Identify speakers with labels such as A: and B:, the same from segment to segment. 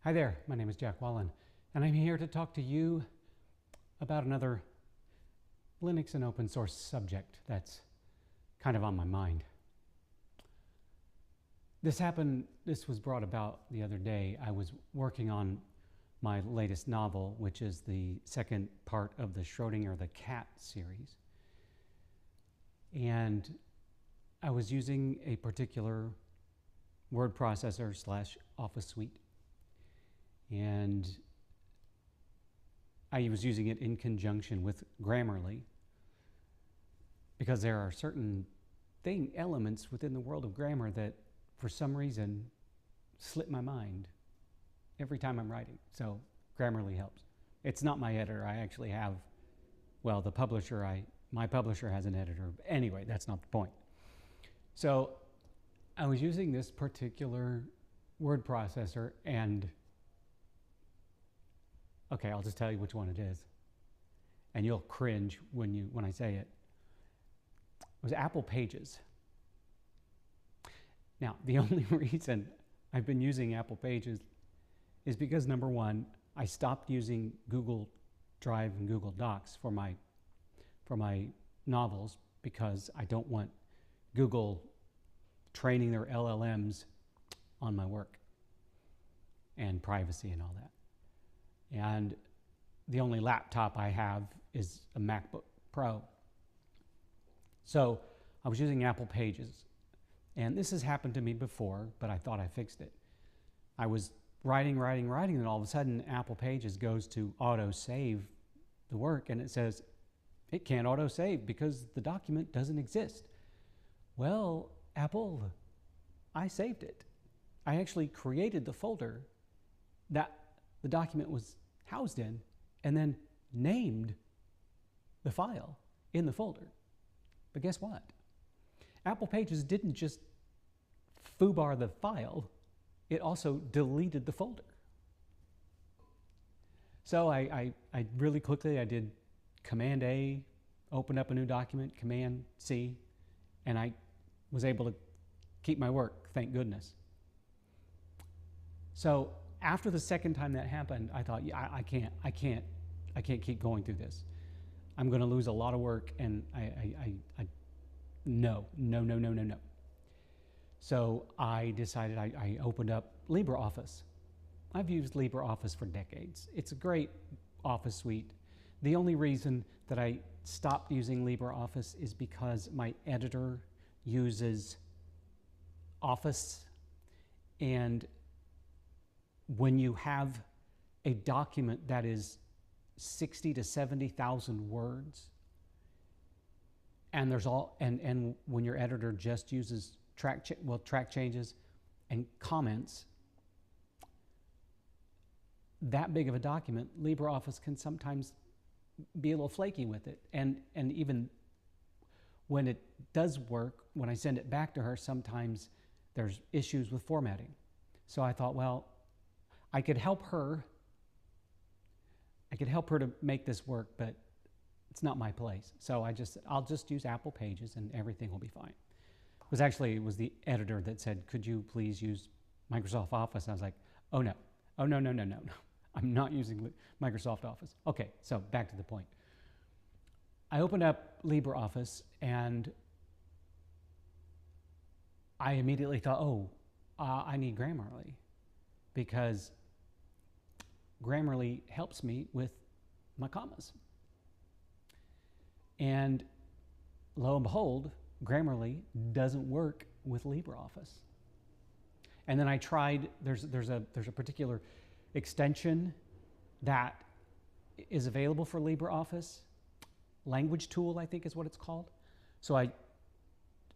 A: Hi there, my name is Jack Wallen, and I'm here to talk to you about another Linux and open source subject that's kind of on my mind. This was brought about the other day. I was working on my latest novel, which is the second part of the Schrodinger the Cat series. And I was using a particular word processor / Office suite. And I was using it in conjunction with Grammarly because there are certain elements within the world of grammar that for some reason slip my mind every time I'm writing. So Grammarly helps. It's not my editor. I actually have, well, the publisher, my publisher has an editor. Anyway, that's not the point. So I was using this particular word processor, and okay, I'll just tell you which one it is, and you'll cringe when I say it. It was Apple Pages. Now, the only reason I've been using Apple Pages is because, number one, I stopped using Google Drive and Google Docs for my novels because I don't want Google training their LLMs on my work and privacy and all that. And the only laptop I have is a MacBook Pro. So I was using Apple Pages. And this has happened to me before, but I thought I fixed it. I was writing, and all of a sudden Apple Pages goes to auto-save the work, and it says, it can't auto-save because the document doesn't exist. Well, Apple, I saved it. I actually created the folder that the document was housed in, and then named the file in the folder. But guess what? Apple Pages didn't just foobar the file, it also deleted the folder. So I really quickly, I did Command A, opened up a new document, Command C, and I was able to keep my work, thank goodness. So after the second time that happened, I thought, yeah, I can't keep going through this. I'm going to lose a lot of work, and no. So I decided I opened up LibreOffice. I've used LibreOffice for decades. It's a great Office suite. The only reason that I stopped using LibreOffice is because my editor uses Office, and when you have a document that is 60 to 70,000 words, and and when your editor just uses track changes and comments, that big of a document, LibreOffice can sometimes be a little flaky with it. And even when it does work, when I send it back to her, sometimes there's issues with formatting. So I thought, well, I could help her to make this work, but it's not my place. So I'll just use Apple Pages and everything will be fine. It was the editor that said, could you please use Microsoft Office? I was like, oh no. I'm not using Microsoft Office. Okay, so back to the point. I opened up LibreOffice and I immediately thought, I need Grammarly, because Grammarly helps me with my commas. And lo and behold, Grammarly doesn't work with LibreOffice. And then I tried, there's a particular extension that is available for LibreOffice. Language Tool, I think is what it's called. So I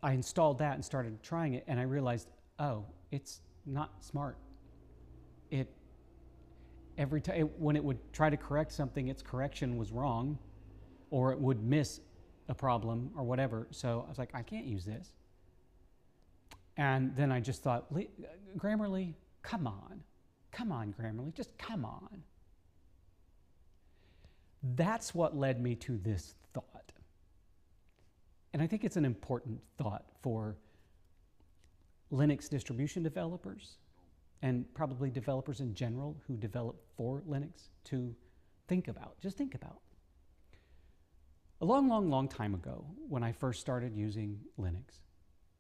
A: installed that and started trying it, and I realized, oh, it's not smart. Every time when it would try to correct something, its correction was wrong, or it would miss a problem or whatever. So I was like, I can't use this. And then I just thought, Grammarly, come on, Grammarly, just come on. That's what led me to this thought. And I think it's an important thought for Linux distribution developers and probably developers in general who develop for Linux to think about. Just think about. A long time ago, when I first started using Linux,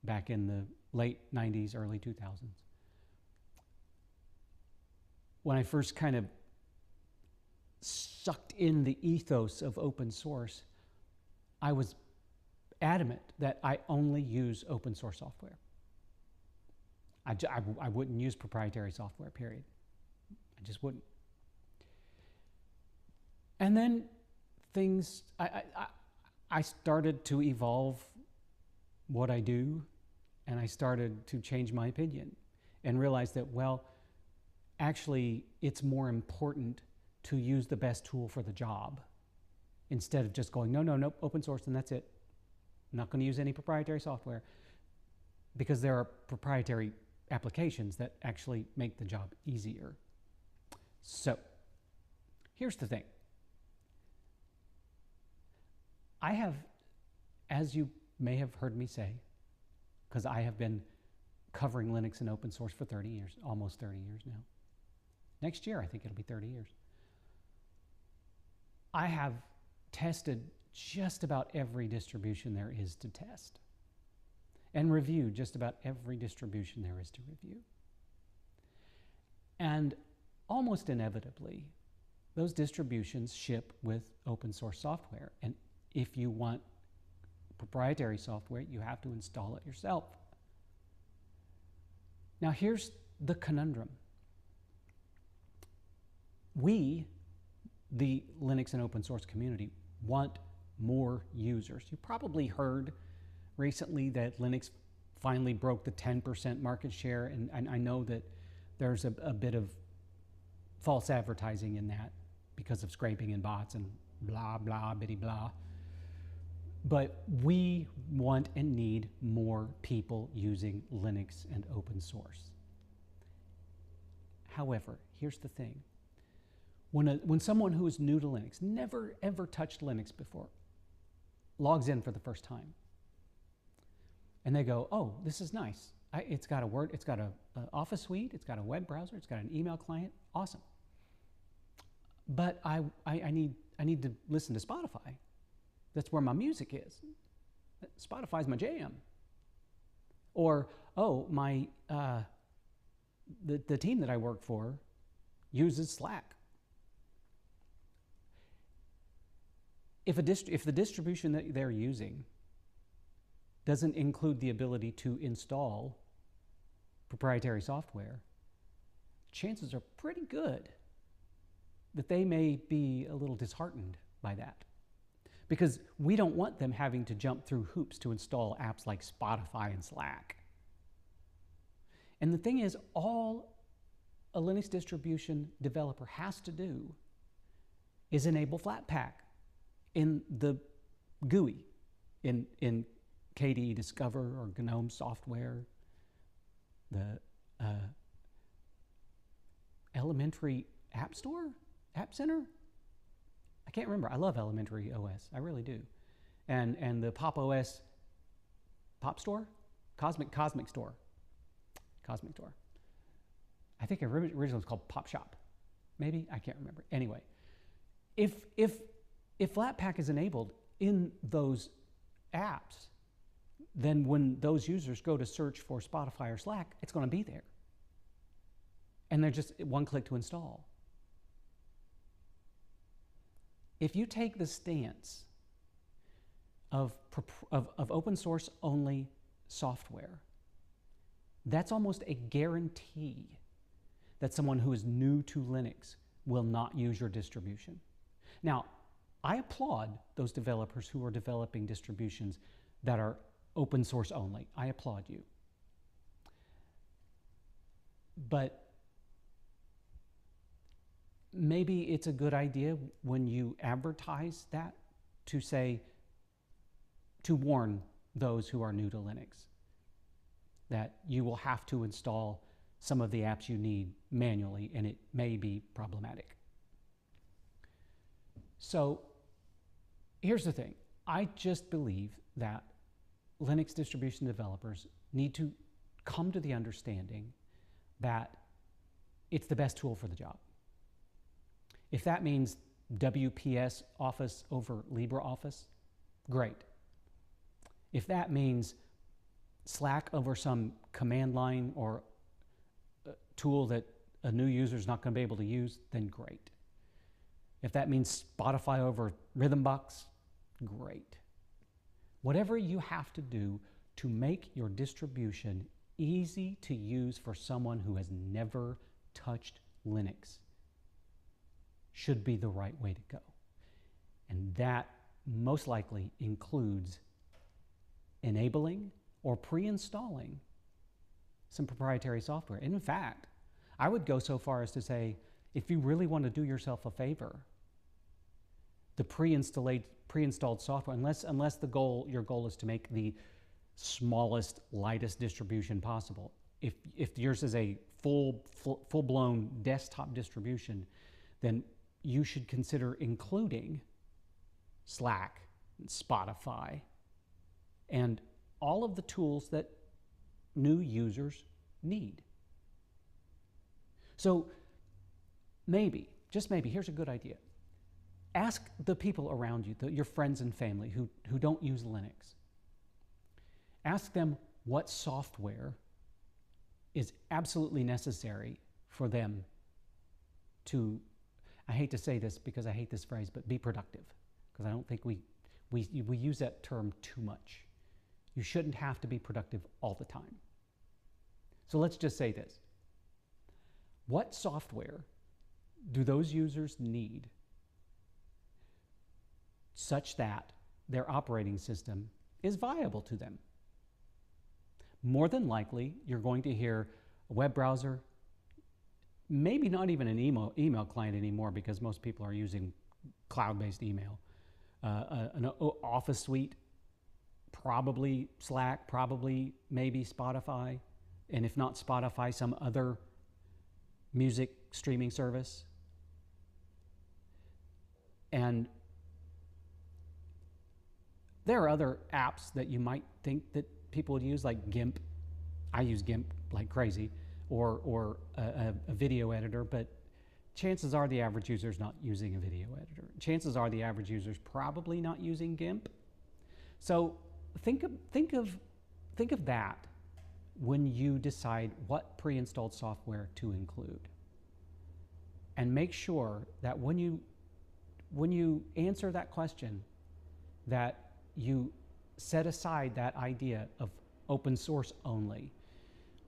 A: back in the late 90s, early 2000s, when I first kind of sucked in the ethos of open source, I was adamant that I only use open source software. I wouldn't use proprietary software, period. I just wouldn't. And then things, I started to evolve what I do, and I started to change my opinion and realize that, well, actually, it's more important to use the best tool for the job instead of just going, no, open source, and that's it. I'm not going to use any proprietary software, because there are proprietary applications that actually make the job easier. So, here's the thing. I have, as you may have heard me say, because I have been covering Linux and open source for 30 years, almost 30 years now. Next year, I think it'll be 30 years. I have tested just about every distribution there is to test, and reviewed just about every distribution there is to review. And almost inevitably, those distributions ship with open source software. And if you want proprietary software, you have to install it yourself. Now here's the conundrum. We, the Linux and open source community, want more users. You probably heard recently that Linux finally broke the 10% market share, and I know that there's a bit of false advertising in that because of scraping and bots and blah, blah, bitty blah. But we want and need more people using Linux and open source. However, here's the thing. When someone who is new to Linux, never ever touched Linux before, logs in for the first time, and they go, oh, this is nice. It's got a Word, it's got a Office suite, it's got a web browser, it's got an email client, awesome. But I need to listen to Spotify. That's where my music is. Spotify's my jam. Or, oh, the team that I work for uses Slack. If the distribution that they're using doesn't include the ability to install proprietary software, chances are pretty good that they may be a little disheartened by that. Because we don't want them having to jump through hoops to install apps like Spotify and Slack. And the thing is, all a Linux distribution developer has to do is enable Flatpak in the GUI, in KDE Discover or GNOME software, the Elementary App Store, App Center. I can't remember. I love Elementary OS. I really do. And the Pop OS Pop Store, Cosmic Store. Cosmic Store. I think originally it was called Pop Shop. Maybe, I can't remember. Anyway, if Flatpak is enabled in those apps, then when those users go to search for Spotify or Slack, it's going to be there. And they're just one click to install. If you take the stance of open source only software, that's almost a guarantee that someone who is new to Linux will not use your distribution. Now, I applaud those developers who are developing distributions that are open source only. I applaud you. But maybe it's a good idea when you advertise that to say, to warn those who are new to Linux that you will have to install some of the apps you need manually, and it may be problematic. So here's the thing. I just believe that Linux distribution developers need to come to the understanding that it's the best tool for the job. If that means WPS Office over LibreOffice, great. If that means Slack over some command line or tool that a new user is not going to be able to use, then great. If that means Spotify over Rhythmbox, great. Whatever you have to do to make your distribution easy to use for someone who has never touched Linux should be the right way to go. And that most likely includes enabling or pre-installing some proprietary software. And in fact, I would go so far as to say, if you really want to do yourself a favor, the pre-installed software, unless your goal is to make the smallest, lightest distribution possible. If yours is a full-blown desktop distribution, then you should consider including Slack, and Spotify, and all of the tools that new users need. So maybe, just maybe, here's a good idea. Ask the people around you, your friends and family who don't use Linux. Ask them what software is absolutely necessary for them to, I hate to say this because I hate this phrase, but be productive. Because I don't think we use that term too much. You shouldn't have to be productive all the time. So let's just say this. What software do those users need such that their operating system is viable to them? More than likely, you're going to hear a web browser, maybe not even an email client anymore because most people are using cloud-based email, an Office suite, probably Slack, probably maybe Spotify, and if not Spotify, some other music streaming service. And there are other apps that you might think that people would use, like GIMP. I use GIMP like crazy, or a video editor, but chances are the average user is not using a video editor. Chances are the average user is probably not using GIMP. So think of that when you decide what pre-installed software to include. And make sure that when you answer that question, that you set aside that idea of open source only.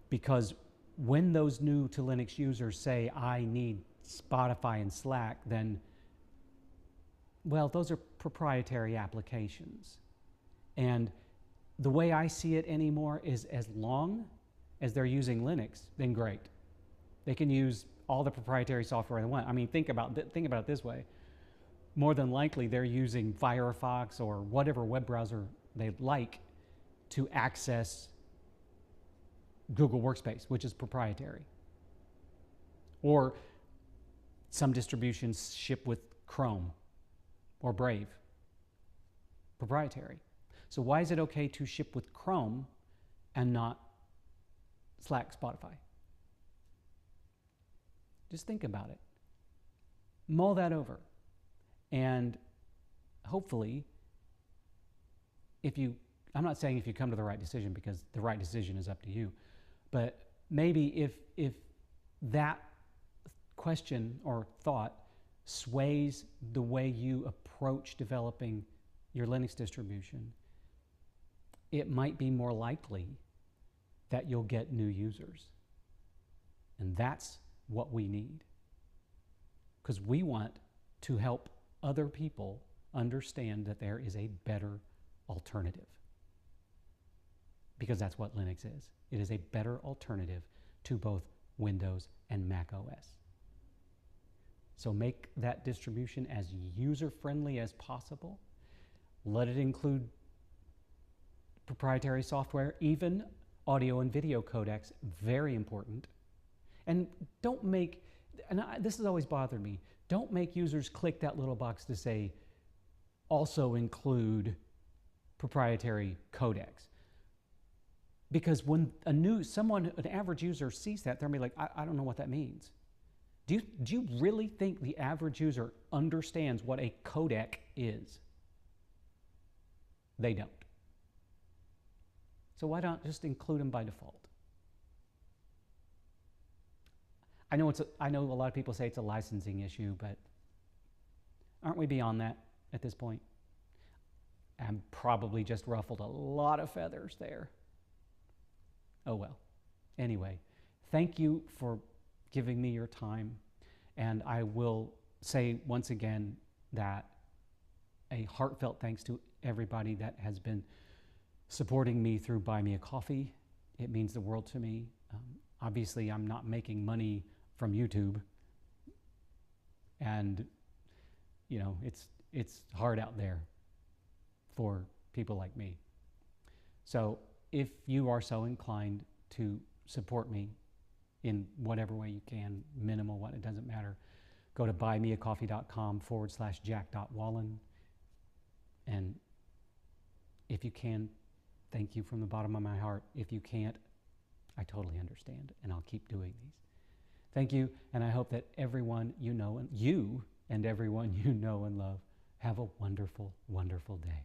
A: Because when those new to Linux users say, I need Spotify and Slack, then, well, those are proprietary applications. And the way I see it anymore is as long as they're using Linux, then great. They can use all the proprietary software they want. I mean, think about it this way. More than likely, they're using Firefox or whatever web browser they like to access Google Workspace, which is proprietary. Or some distributions ship with Chrome or Brave, proprietary. So why is it okay to ship with Chrome and not Slack, Spotify? Just think about it. Mull that over. And hopefully, I'm not saying if you come to the right decision, because the right decision is up to you, but maybe if that question or thought sways the way you approach developing your Linux distribution, it might be more likely that you'll get new users. And that's what we need. Because we want to help other people understand that there is a better alternative. Because that's what Linux is. It is a better alternative to both Windows and Mac OS. So make that distribution as user-friendly as possible. Let it include proprietary software, even audio and video codecs, very important. And don't make, this has always bothered me, don't make users click that little box to say, also include proprietary codecs. Because when an average user sees that, they're going to be like, I don't know what that means. Do you really think the average user understands what a codec is? They don't. So why not just include them by default? I know a lot of people say it's a licensing issue, but aren't we beyond that at this point? I'm probably just ruffled a lot of feathers there. Oh well. Anyway, thank you for giving me your time. And I will say once again that a heartfelt thanks to everybody that has been supporting me through Buy Me a Coffee. It means the world to me. Obviously, I'm not making money from YouTube. And, you know, it's hard out there for people like me. So if you are so inclined to support me in whatever way you can, minimal, what, it doesn't matter, go to buymeacoffee.com/jack.wallen. And if you can, thank you from the bottom of my heart. If you can't, I totally understand, and I'll keep doing these. Thank you, and I hope that everyone you know, and you and everyone you know and love, have a wonderful, wonderful day.